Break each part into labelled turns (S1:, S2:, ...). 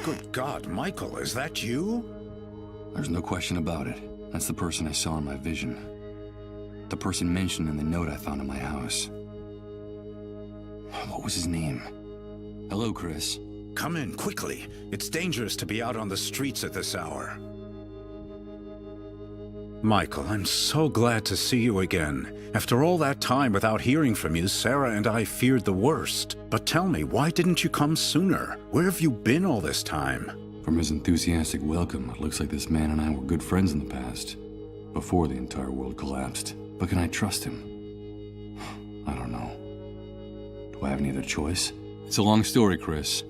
S1: Good God, Michael, is that you?
S2: There's no question about it. That's the person I saw in my vision. The person mentioned in the note I found in my house. What was his name? Hello, Chris.
S1: Come in, quickly. It's dangerous to be out on the streets at this hour. Michael, I'm so glad to see you again. After all that time without hearing from you, Sarah and I feared the worst. But tell me, why didn't you come sooner? Where have you been all this time?
S2: From his enthusiastic welcome, it looks like this man and I were good friends in the past, before the entire world collapsed. But can I trust him? I don't know. Do I have any other choice? It's a long story, Chris.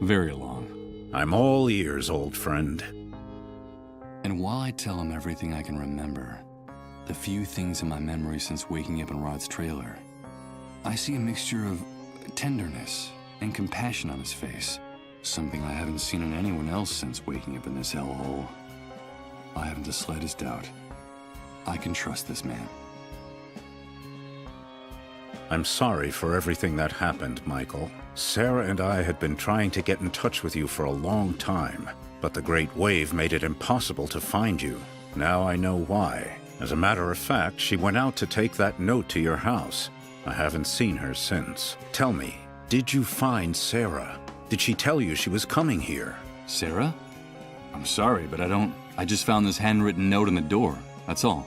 S2: Very long.
S1: I'm all ears, old friend.
S2: And while I tell him everything I can remember, the few things in my memory since waking up in Rod's trailer, I see a mixture of tenderness and compassion on his face. Something I haven't seen in anyone else since waking up in this hellhole. I haven't the slightest doubt. I can trust this man.
S1: I'm sorry for everything that happened, Michael. Sarah and I had been trying to get in touch with you for a long time, but the Great Wave made it impossible to find you. Now I know why. As a matter of fact, she went out to take that note to your house. I haven't seen her since. Tell me, did you find Sarah? Did she tell you she was coming here?
S2: Sarah? I'm sorry, but I just found this handwritten note on the door. That's all.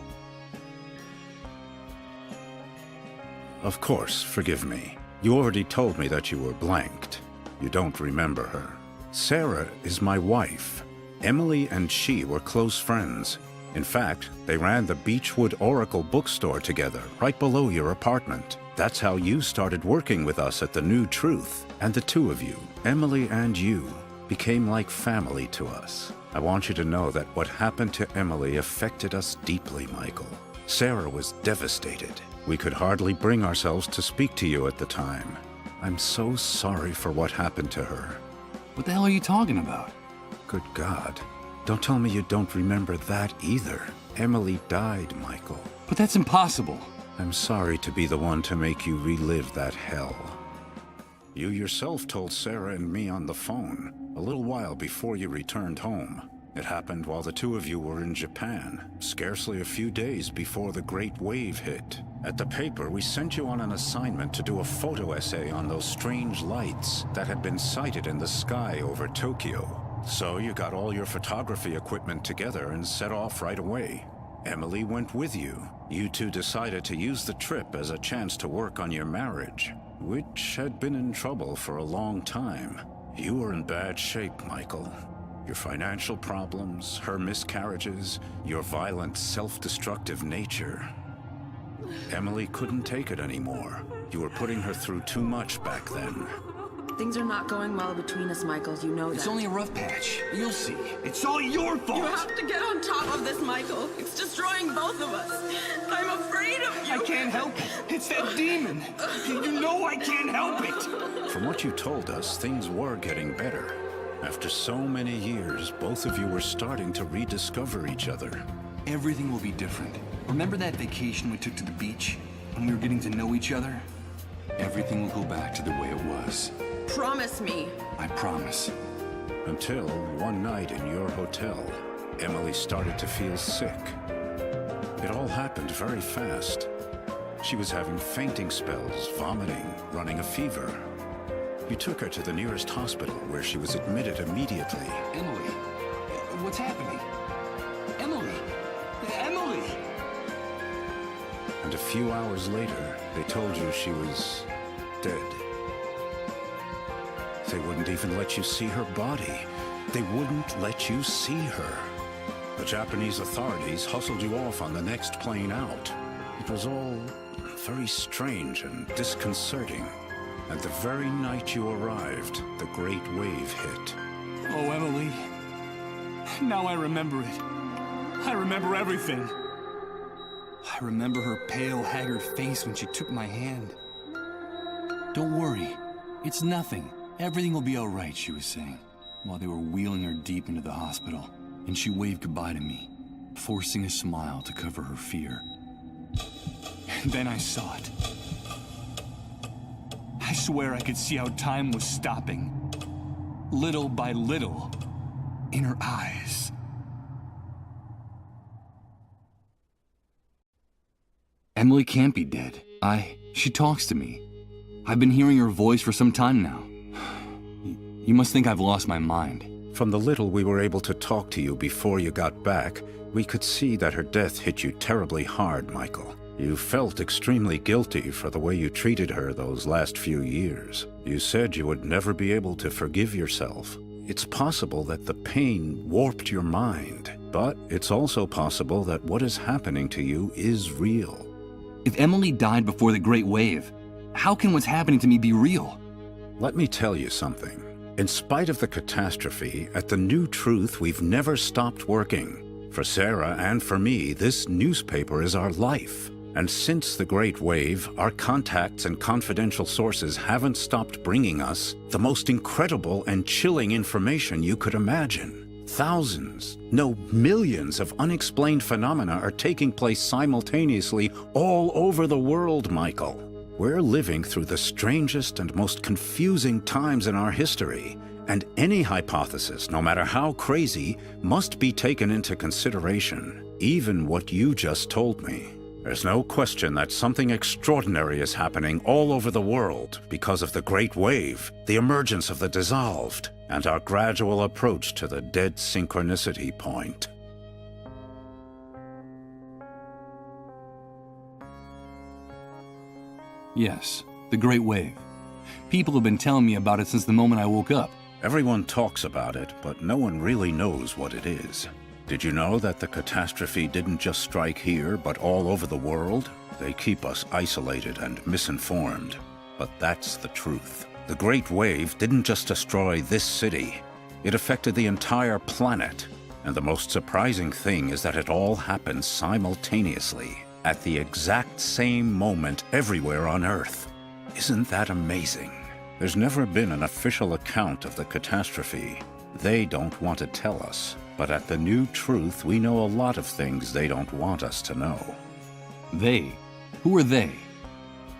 S1: Of course, forgive me. You already told me that you were blanked. You don't remember her. Sarah is my wife. Emily and she were close friends. In fact, they ran the Beechwood Oracle bookstore together, right below your apartment. That's how you started working with us at the New Truth. And the two of you, Emily and you, became like family to us. I want you to know that what happened to Emily affected us deeply, Michael. Sarah was devastated. We could hardly bring ourselves to speak to you at the time. I'm so sorry for what happened to her.
S2: What the hell are you talking about?
S1: Good God. Don't tell me you don't remember that either. Emily died, Michael.
S2: But that's impossible.
S1: I'm sorry to be the one to make you relive that hell. You yourself told Sarah and me on the phone, a little while before you returned home. It happened while the two of you were in Japan, scarcely a few days before the Great Wave hit. At the paper, we sent you on an assignment to do a photo essay on those strange lights that had been sighted in the sky over Tokyo. So you got all your photography equipment together and set off right away. Emily went with you. You two decided to use the trip as a chance to work on your marriage, which had been in trouble for a long time. You were in bad shape, Michael. Your financial problems, her miscarriages, your violent, self-destructive nature. Emily couldn't take it anymore. You were putting her through too much back then.
S3: Things are not going well between us, Michael. You know that.
S2: It's only a rough patch. You'll see.
S4: It's all your fault!
S3: You have to get on top of this, Michael. It's destroying both of us. I'm afraid of you.
S4: I can't help it. It's that demon. You know I can't help it.
S1: From what you told us, things were getting better. After so many years, both of you were starting to rediscover each other.
S2: Everything will be different. Remember that vacation we took to the beach? When we were getting to know each other? Everything will go back to the way it was.
S3: Promise me.
S2: I promise.
S1: Until one night in your hotel, Emily started to feel sick. It all happened very fast. She was having fainting spells, vomiting, running a fever. You took her to the nearest hospital where she was admitted immediately.
S2: Emily, what's happening? Emily! Emily!
S1: And a few hours later, they told you she was dead. They wouldn't even let you see her body. They wouldn't let you see her. The Japanese authorities hustled you off on the next plane out. It was all very strange and disconcerting. And the very night you arrived, the Great Wave hit.
S4: Oh, Emily. Now I remember it. I remember everything.
S2: I remember her pale, haggard face when she took my hand. Don't worry. It's nothing. Everything will be all right, she was saying, while they were wheeling her deep into the hospital. And she waved goodbye to me, forcing a smile to cover her fear.
S4: And then I saw it. I swear I could see how time was stopping.
S2: little by little, in her eyes. Emily can't be dead. She talks to me. I've been hearing her voice for some time now. You must think I've lost my mind.
S1: From the little we were able to talk to you before you got back, we could see that her death hit you terribly hard, Michael. You felt extremely guilty for the way you treated her those last few years. You said you would never be able to forgive yourself. It's possible that the pain warped your mind, but it's also possible that what is happening to you is real.
S2: If Emily died before the Great Wave, how can what's happening to me be real?
S1: Let me tell you something. In spite of the catastrophe, at the New Truth, we've never stopped working. For Sarah and for me, this newspaper is our life. And since the Great Wave, our contacts and confidential sources haven't stopped bringing us the most incredible and chilling information you could imagine. Thousands, no, millions of unexplained phenomena are taking place simultaneously all over the world, Michael. We're living through the strangest and most confusing times in our history, and any hypothesis, no matter how crazy, must be taken into consideration, even what you just told me. There's no question that something extraordinary is happening all over the world because of the Great Wave, the emergence of the dissolved, and our gradual approach to the dead synchronicity point.
S2: Yes, the Great Wave. People have been telling me about it since the moment I woke up.
S1: Everyone talks about it, but no one really knows what it is. Did you know that the catastrophe didn't just strike here, but all over the world? They keep us isolated and misinformed. But that's the truth. The Great Wave didn't just destroy this city. It affected the entire planet. And the most surprising thing is that it all happened simultaneously, at the exact same moment everywhere on Earth. Isn't that amazing? There's never been an official account of the catastrophe. They don't want to tell us. But at the New Truth, we know a lot of things they don't want us to know.
S2: They? Who are they?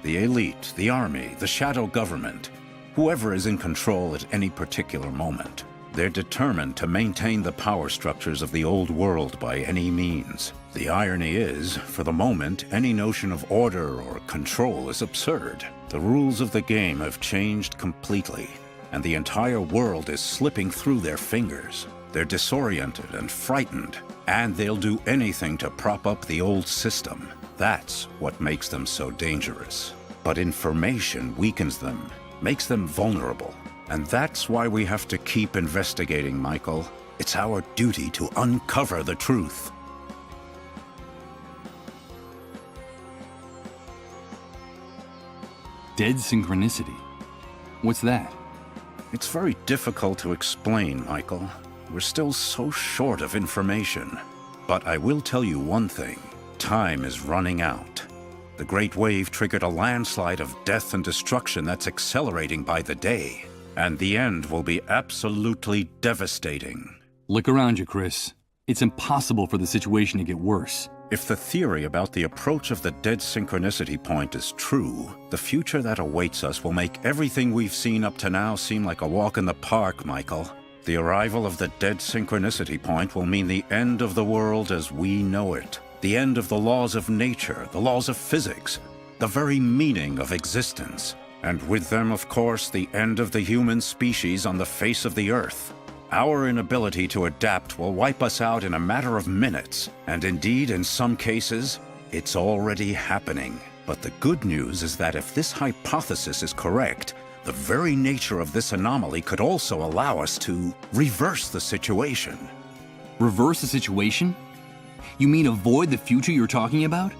S1: The elite, the army, the shadow government, whoever is in control at any particular moment. They're determined to maintain the power structures of the old world by any means. The irony is, for the moment, any notion of order or control is absurd. The rules of the game have changed completely, and the entire world is slipping through their fingers. They're disoriented and frightened, and they'll do anything to prop up the old system. That's what makes them so dangerous. But information weakens them, makes them vulnerable. And that's why we have to keep investigating, Michael. It's our duty to uncover the truth.
S2: Dead synchronicity? What's that?
S1: It's very difficult to explain, Michael. We're still so short of information. But I will tell you one thing. Time is running out. The Great Wave triggered a landslide of death and destruction that's accelerating by the day. And the end will be absolutely devastating.
S2: Look around you, Chris. It's impossible for the situation to get worse.
S1: If the theory about the approach of the dead synchronicity point is true, the future that awaits us will make everything we've seen up to now seem like a walk in the park, Michael. The arrival of the dead synchronicity point will mean the end of the world as we know it. The end of the laws of nature, the laws of physics, the very meaning of existence. And with them, of course, the end of the human species on the face of the Earth. Our inability to adapt will wipe us out in a matter of minutes. And indeed, in some cases, it's already happening. But the good news is that if this hypothesis is correct, the very nature of this anomaly could also allow us to reverse the situation.
S2: Reverse the situation? You mean avoid the future you're talking about?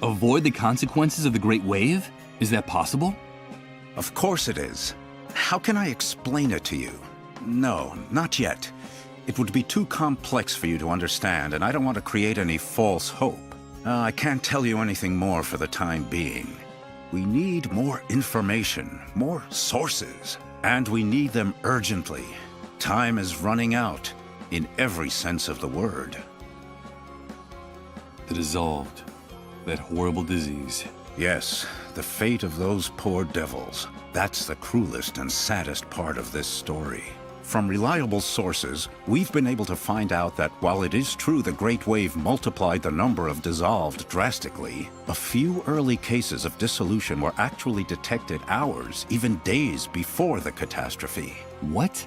S2: Avoid the consequences of the Great Wave? Is that possible?
S1: Of course it is. How can I explain it to you? No, not yet. It would be too complex for you to understand, and I don't want to create any false hope. I can't tell you anything more for the time being. We need more information, more sources, and we need them urgently. Time is running out, in every sense of the word.
S2: The dissolved. That horrible disease.
S1: Yes, the fate of those poor devils. That's the cruelest and saddest part of this story. From reliable sources, we've been able to find out that while it is true the Great Wave multiplied the number of dissolved drastically, a few early cases of dissolution were actually detected hours, even days before the catastrophe.
S2: What?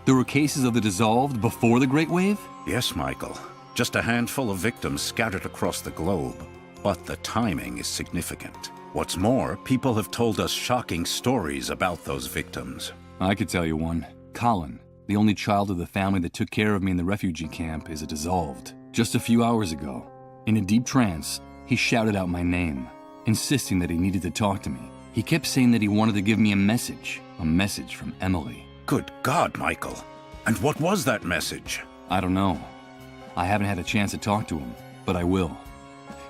S2: There were cases of the dissolved before the Great Wave?
S1: Yes, Michael. Just a handful of victims scattered across the globe. But the timing is significant. What's more, people have told us shocking stories about those victims.
S2: I could tell you one. Colin, the only child of the family that took care of me in the refugee camp, is a dissolved. Just a few hours ago, in a deep trance, he shouted out my name, insisting that he needed to talk to me. He kept saying that he wanted to give me a message from Emily.
S1: Good God, Michael. And what was that message?
S2: I don't know. I haven't had a chance to talk to him, but I will.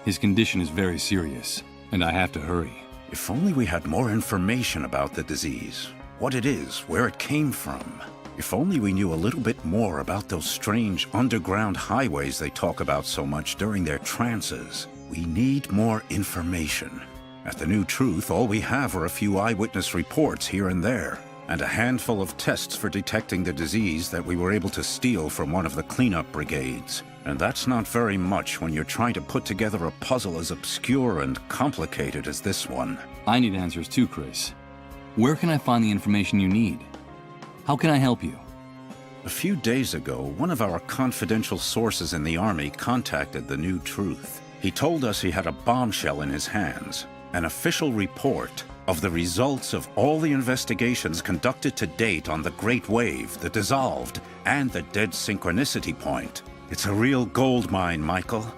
S2: His condition is very serious, and I have to hurry.
S1: If only we had more information about the disease. What it is, where it came from. If only we knew a little bit more about those strange underground highways they talk about so much during their trances. We need more information. At the New Truth, all we have are a few eyewitness reports here and there, and a handful of tests for detecting the disease that we were able to steal from one of the cleanup brigades. And that's not very much when you're trying to put together a puzzle as obscure and complicated as this one.
S2: I need answers too, Chris. Where can I find the information you need? How can I help you?
S1: A few days ago, one of our confidential sources in the Army contacted the New Truth. He told us he had a bombshell in his hands, an official report of the results of all the investigations conducted to date on the Great Wave, the Dissolved, and the Dead Synchronicity Point. It's a real gold mine, Michael.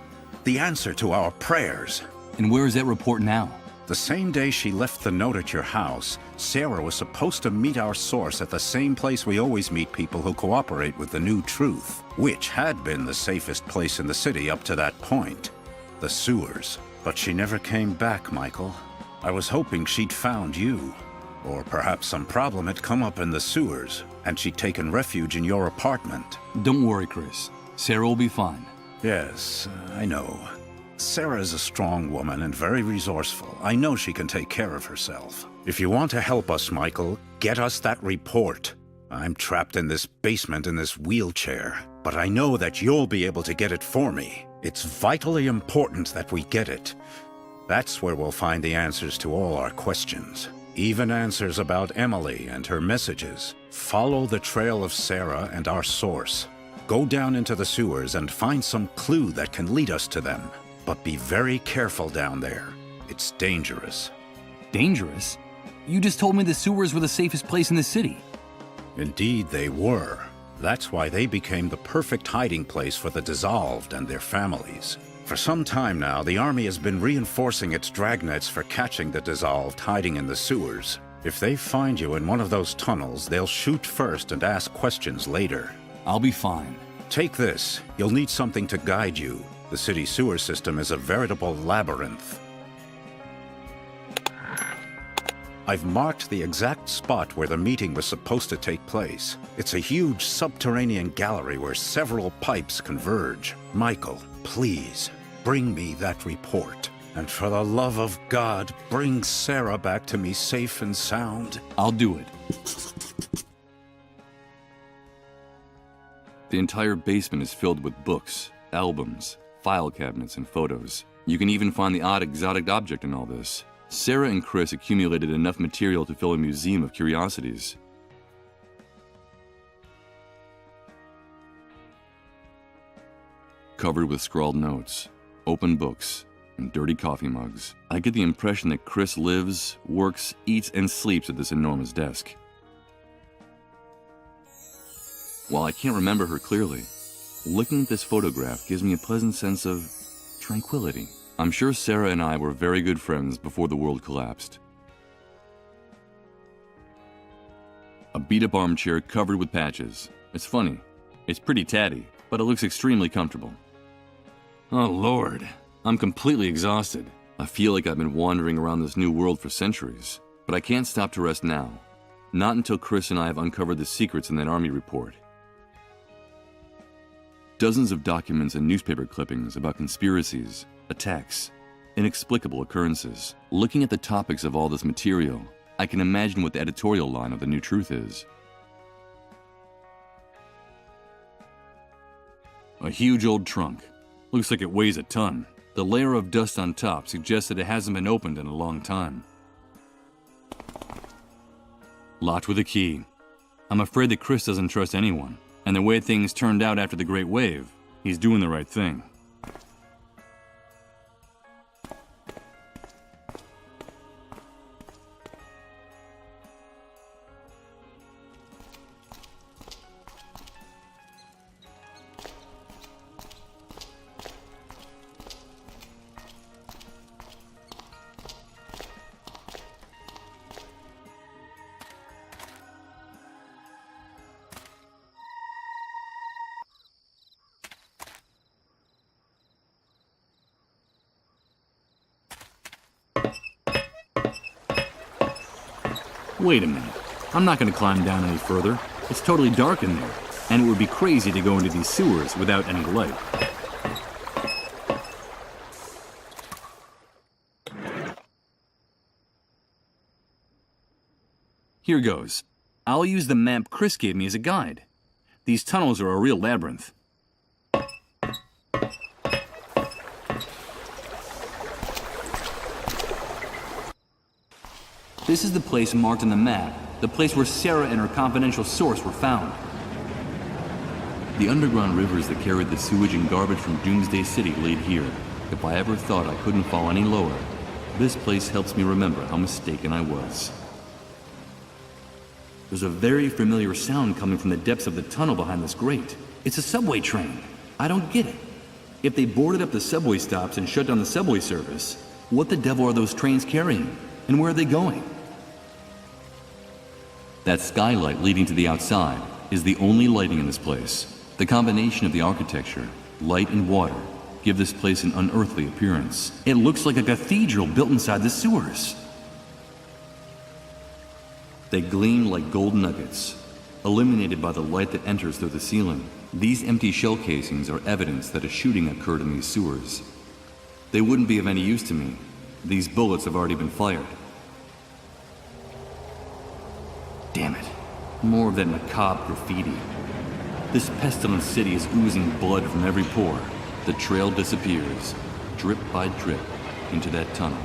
S1: The answer to our prayers.
S2: And where is that report now?
S1: The same day she left the note at your house, Sarah was supposed to meet our source at the same place we always meet people who cooperate with the New Truth, which had been the safest place in the city up to that point, the sewers. But she never came back, Michael. I was hoping she'd found you. Or perhaps some problem had come up in the sewers, and she'd taken refuge in your apartment.
S2: Don't worry, Chris. Sarah will be fine.
S1: Yes, I know. Sarah is a strong woman and very resourceful. I know she can take care of herself. If you want to help us, Michael, get us that report. I'm trapped in this basement in this wheelchair, but I know that you'll be able to get it for me. It's vitally important that we get it. That's where we'll find the answers to all our questions. Even answers about Emily and her messages. Follow the trail of Sarah and our source. Go down into the sewers and find some clue that can lead us to them. But be very careful down there. It's dangerous.
S2: Dangerous? You just told me the sewers were the safest place in the city.
S1: Indeed, they were. That's why they became the perfect hiding place for the dissolved and their families. For some time now, the Army has been reinforcing its dragnets for catching the dissolved hiding in the sewers. If they find you in one of those tunnels, they'll shoot first and ask questions later.
S2: I'll be fine.
S1: Take this. You'll need something to guide you. The city sewer system is a veritable labyrinth. I've marked the exact spot where the meeting was supposed to take place. It's a huge subterranean gallery where several pipes converge. Michael, please, bring me that report. And for the love of God, bring Sarah back to me safe and sound.
S2: I'll do it. The entire basement is filled with books, albums, file cabinets, and photos. You can even find the odd exotic object in all this. Sarah and Chris accumulated enough material to fill a museum of curiosities. Covered with scrawled notes, open books, and dirty coffee mugs, I get the impression that Chris lives, works, eats, and sleeps at this enormous desk. While I can't remember her clearly, looking at this photograph gives me a pleasant sense of tranquility. I'm sure Sarah and I were very good friends before the world collapsed. A beat-up armchair covered with patches. It's funny. It's pretty tatty, but it looks extremely comfortable. Oh Lord, I'm completely exhausted. I feel like I've been wandering around this new world for centuries, but I can't stop to rest now. Not until Chris and I have uncovered the secrets in that Army report. Dozens of documents and newspaper clippings about conspiracies, attacks, inexplicable occurrences. Looking at the topics of all this material, I can imagine what the editorial line of The New Truth is. A huge old trunk. Looks like it weighs a ton. The layer of dust on top suggests that it hasn't been opened in a long time. Locked with a key. I'm afraid that Chris doesn't trust anyone, and the way things turned out after the Great Wave, he's doing the right thing. Wait a minute. I'm not going to climb down any further. It's totally dark in there, and it would be crazy to go into these sewers without any light. Here goes. I'll use the map Chris gave me as a guide. These tunnels are a real labyrinth. This is the place marked on the map, the place where Sarah and her confidential source were found. The underground rivers that carried the sewage and garbage from Doomsday City lead here. If I ever thought I couldn't fall any lower, this place helps me remember how mistaken I was. There's a very familiar sound coming from the depths of the tunnel behind this grate. It's a subway train. I don't get it. If they boarded up the subway stops and shut down the subway service, what the devil are those trains carrying? And where are they going? That skylight leading to the outside is the only lighting in this place. The combination of the architecture, light and water, give this place an unearthly appearance. It looks like a cathedral built inside the sewers. They gleam like gold nuggets, illuminated by the light that enters through the ceiling. These empty shell casings are evidence that a shooting occurred in these sewers. They wouldn't be of any use to me. These bullets have already been fired. Damn it. More of that macabre graffiti. This pestilent city is oozing blood from every pore. The trail disappears, drip by drip, into that tunnel.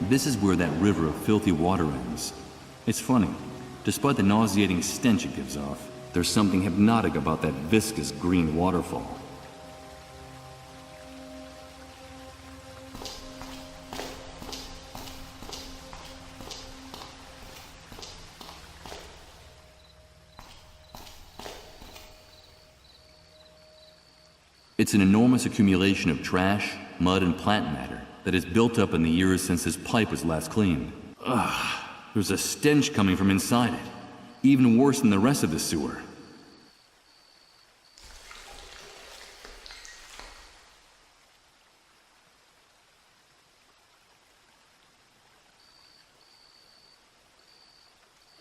S2: This is where that river of filthy water ends. It's funny. Despite the nauseating stench it gives off, there's something hypnotic about that viscous green waterfall. It's an enormous accumulation of trash, mud, and plant matter that has built up in the years since this pipe was last cleaned. Ugh, there's a stench coming from inside it, even worse than the rest of the sewer.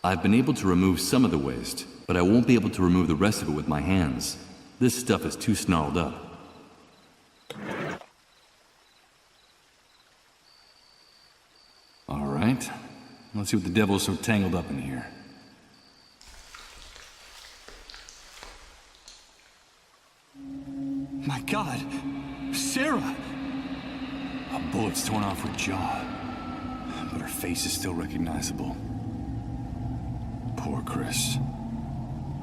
S2: I've been able to remove some of the waste, but I won't be able to remove the rest of it with my hands. This stuff is too snarled up. All right, let's see what the devil is so tangled up in here.
S4: My God! Sarah!
S2: A bullet's torn off her jaw, but her face is still recognizable. Poor Chris.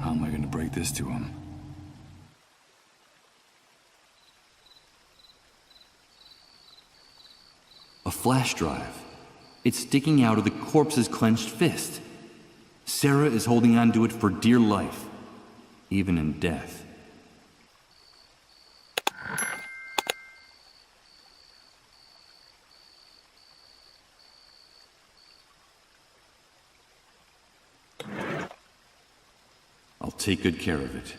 S2: How am I going to break this to him? A flash drive. It's sticking out of the corpse's clenched fist. Sarah is holding on to it for dear life, even in death. I'll take good care of it.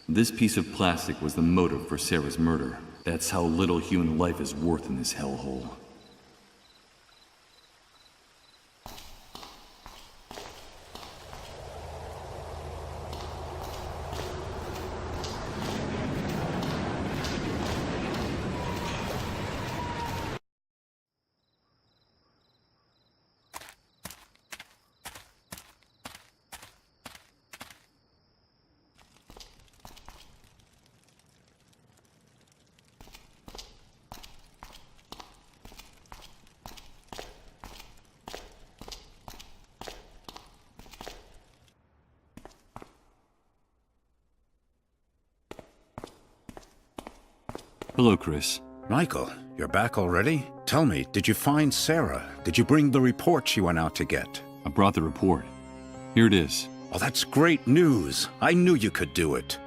S2: This piece of plastic was the motive for Sarah's murder. That's how little human life is worth in this hellhole. Hello, Chris.
S1: Michael, you're back already? Tell me, did you find Sarah? Did you bring the report she went out to get?
S2: I brought the report. Here it is.
S1: Oh, that's great news. I knew you could do it.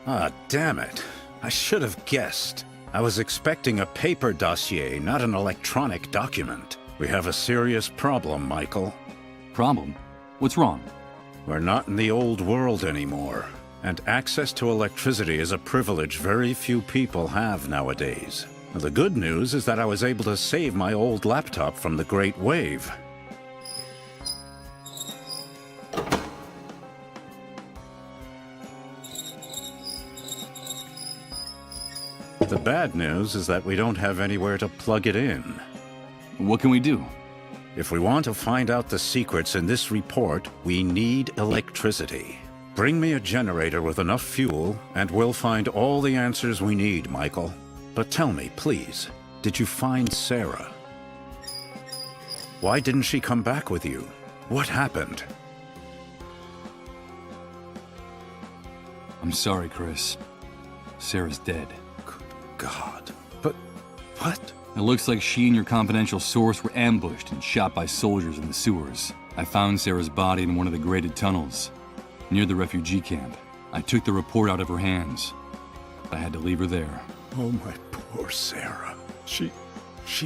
S1: Ah, damn it. I should have guessed. I was expecting a paper dossier, not an electronic document. We have a serious problem, Michael.
S2: Problem? What's wrong?
S1: We're not in the old world anymore, and access to electricity is a privilege very few people have nowadays. The good news is that I was able to save my old laptop from the Great Wave. The bad news is that we don't have anywhere to plug it in.
S2: What can we do?
S1: If we want to find out the secrets in this report, we need electricity. Bring me a generator with enough fuel, and we'll find all the answers we need, Michael. But tell me, please, did you find Sarah? Why didn't she come back with you? What happened?
S2: I'm sorry, Chris. Sarah's dead.
S1: God. But what?
S2: It looks like she and your confidential source were ambushed and shot by soldiers in the sewers. I found Sarah's body in one of the graded tunnels, near the refugee camp. I took the report out of her hands. I had to leave her there.
S1: Oh, my poor Sarah. She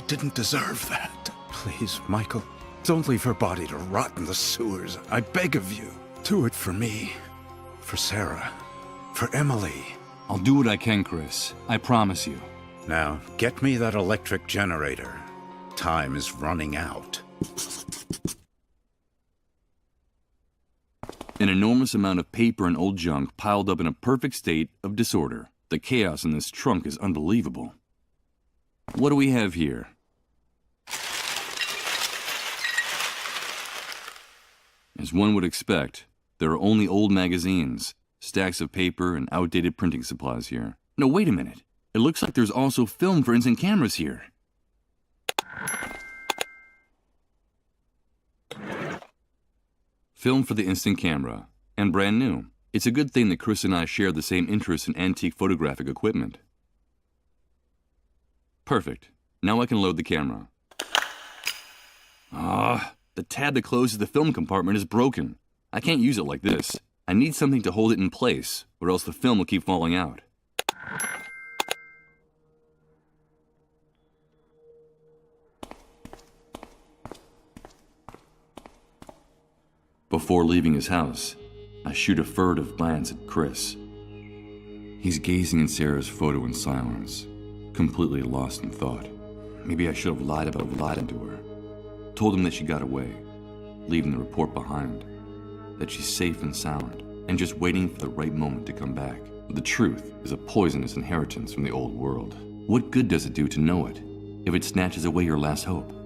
S1: didn't deserve that. Please, Michael, don't leave her body to rot in the sewers. I beg of you. Do it for me. For Sarah. For Emily.
S2: I'll do what I can, Chris. I promise you.
S1: Now, get me that electric generator. Time is running out.
S2: An enormous amount of paper and old junk piled up in a perfect state of disorder. The chaos in this trunk is unbelievable. What do we have here? As one would expect, there are only old magazines, stacks of paper, and outdated printing supplies here. No, wait a minute. It looks like there's also film for instant cameras here. Film for the instant camera, and brand new. It's a good thing that Chris and I share the same interest in antique photographic equipment. Perfect. Now I can load the camera. The tab that closes the film compartment is broken. I can't use it like this. I need something to hold it in place, or else the film will keep falling out. Before leaving his house, I shoot a furtive glance at Chris. He's gazing at Sarah's photo in silence, completely lost in thought. Maybe I should have lied to her. Told him that she got away, leaving the report behind, that she's safe and sound, and just waiting for the right moment to come back. The truth is a poisonous inheritance from the old world. What good does it do to know it, if it snatches away your last hope?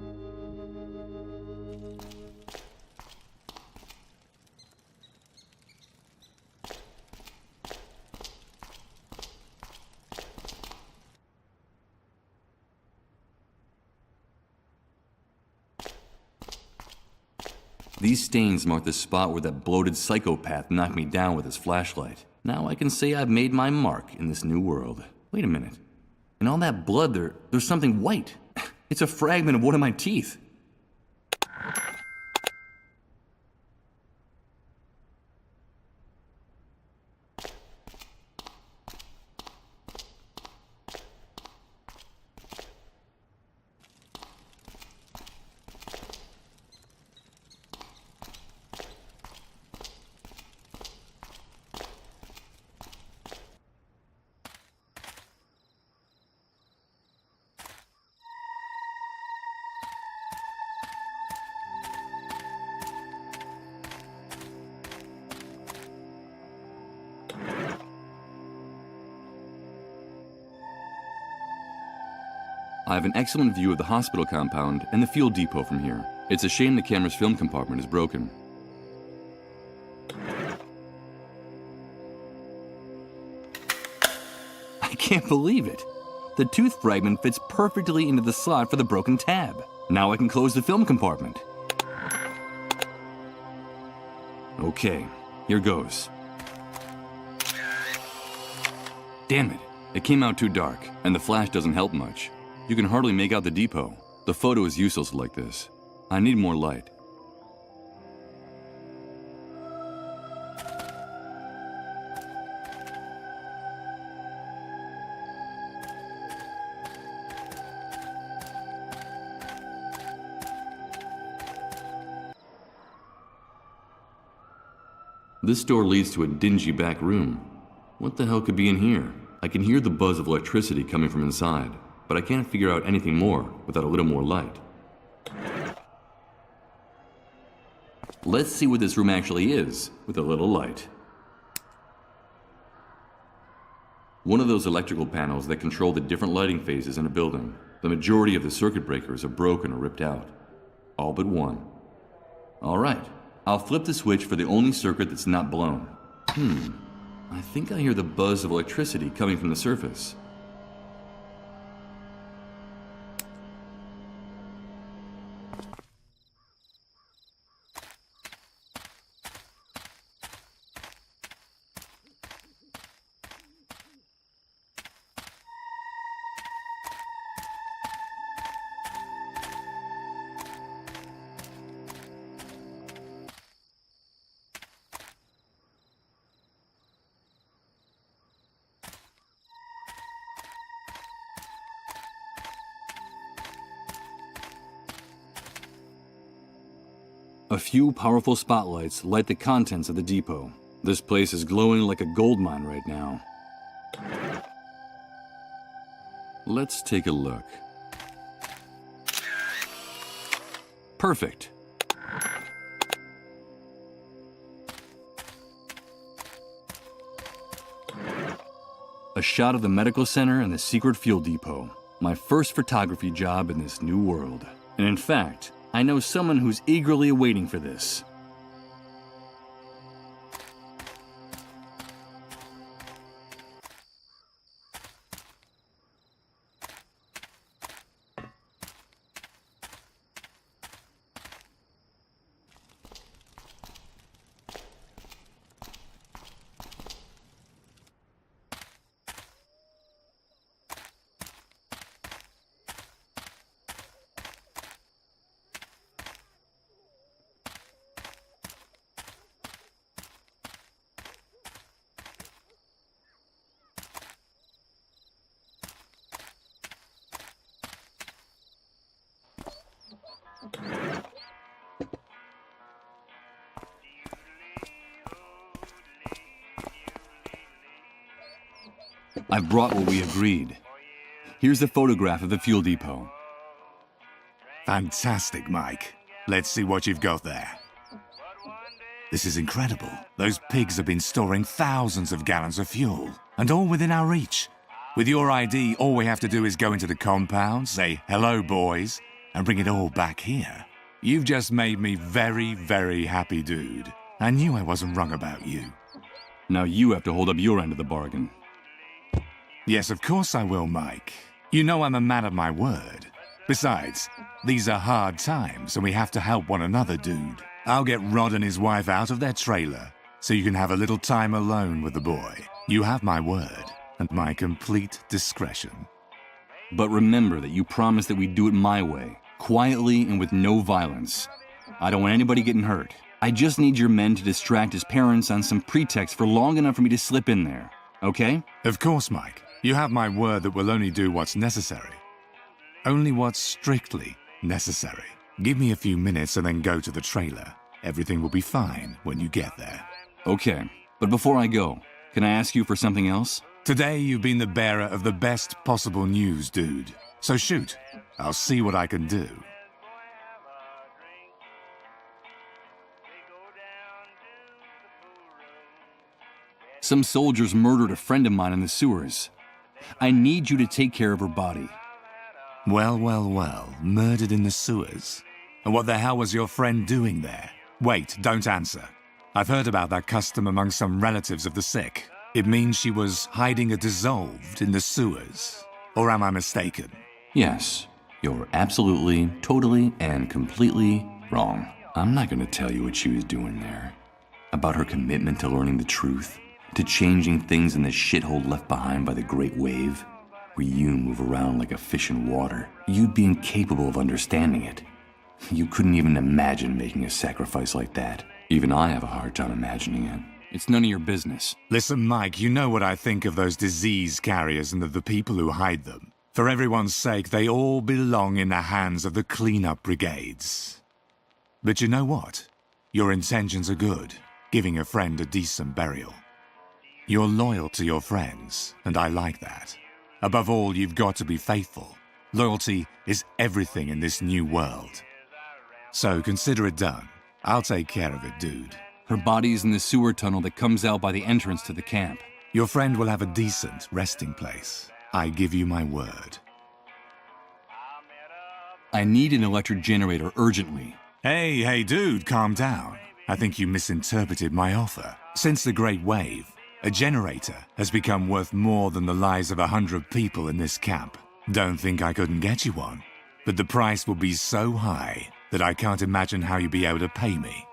S2: These stains mark the spot where that bloated psychopath knocked me down with his flashlight. Now I can say I've made my mark in this new world. Wait a minute. In all that blood, there's something white. It's a fragment of one of my teeth. I have an excellent view of the hospital compound and the fuel depot from here. It's a shame the camera's film compartment is broken. I can't believe it. The tooth fragment fits perfectly into the slot for the broken tab. Now I can close the film compartment. Okay, here goes. Damn it. It came out too dark, and the flash doesn't help much. You can hardly make out the depot. The photo is useless like this. I need more light. This door leads to a dingy back room. What the hell could be in here? I can hear the buzz of electricity coming from inside, but I can't figure out anything more without a little more light. Let's see what this room actually is with a little light. One of those electrical panels that control the different lighting phases in a building. The majority of the circuit breakers are broken or ripped out. All but one. All right. I'll flip the switch for the only circuit that's not blown. I think I hear the buzz of electricity coming from the surface. A few powerful spotlights light the contents of the depot. This place is glowing like a gold mine right now. Let's take a look. Perfect. A shot of the medical center and the secret fuel depot. My first photography job in this new world. And in fact, I know someone who's eagerly waiting for this. I've brought what we agreed. Here's the photograph of the fuel depot.
S5: Fantastic, Mike. Let's see what you've got there. This is incredible. Those pigs have been storing thousands of gallons of fuel, and all within our reach. With your ID, all we have to do is go into the compound, say, "Hello, boys," and bring it all back here. You've just made me very, very happy, dude. I knew I wasn't wrong about you.
S2: Now you have to hold up your end of the bargain.
S5: Yes, of course I will, Mike. You know I'm a man of my word. Besides, these are hard times and we have to help one another, dude. I'll get Rod and his wife out of their trailer so you can have a little time alone with the boy. You have my word and my complete discretion.
S2: But remember that you promised that we'd do it my way, quietly and with no violence. I don't want anybody getting hurt. I just need your men to distract his parents on some pretext for long enough for me to slip in there, okay?
S5: Of course, Mike. You have my word that we'll only do what's necessary. Only what's strictly necessary. Give me a few minutes and then go to the trailer. Everything will be fine when you get there.
S2: Okay, but before I go, can I ask you for something else?
S5: Today you've been the bearer of the best possible news, dude. So shoot. I'll see what I can do.
S2: Some soldiers murdered a friend of mine in the sewers. I need you to take care of her body.
S5: Well, well, well. Murdered in the sewers? And what the hell was your friend doing there? Wait, don't answer. I've heard about that custom among some relatives of the sick. It means she was hiding a dissolved in the sewers. Or am I mistaken?
S2: Yes, you're absolutely, totally, and completely wrong. I'm not going to tell you what she was doing there. About her commitment to learning the truth, to changing things in the shithole left behind by the Great Wave, where you move around like a fish in water, you'd be incapable of understanding it. You couldn't even imagine making a sacrifice like that. Even I have a hard time imagining it. It's none of your business.
S5: Listen, Mike, you know what I think of those disease carriers and of the people who hide them. For everyone's sake, they all belong in the hands of the cleanup brigades. But you know what? Your intentions are good, giving a friend a decent burial. You're loyal to your friends, and I like that. Above all, you've got to be faithful. Loyalty is everything in this new world. So consider it done. I'll take care of it, dude.
S2: Her body's in the sewer tunnel that comes out by the entrance to the camp.
S5: Your friend will have a decent resting place. I give you my word.
S2: I need an electric generator urgently.
S5: Hey, dude, calm down. I think you misinterpreted my offer. Since the Great Wave, a generator has become worth more than the lives of 100 people in this camp. Don't think I couldn't get you one, but the price will be so high that I can't imagine how you'll be able to pay me.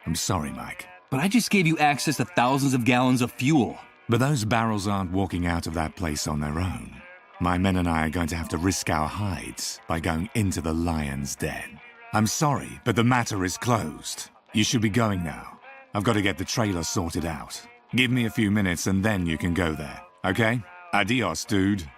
S5: I'm sorry, Mike.
S2: But I just gave you access to thousands of gallons of fuel.
S5: But those barrels aren't walking out of that place on their own. My men and I are going to have to risk our hides by going into the lion's den. I'm sorry, but the matter is closed. You should be going now. I've got to get the trailer sorted out. Give me a few minutes and then you can go there, okay? Adios, dude.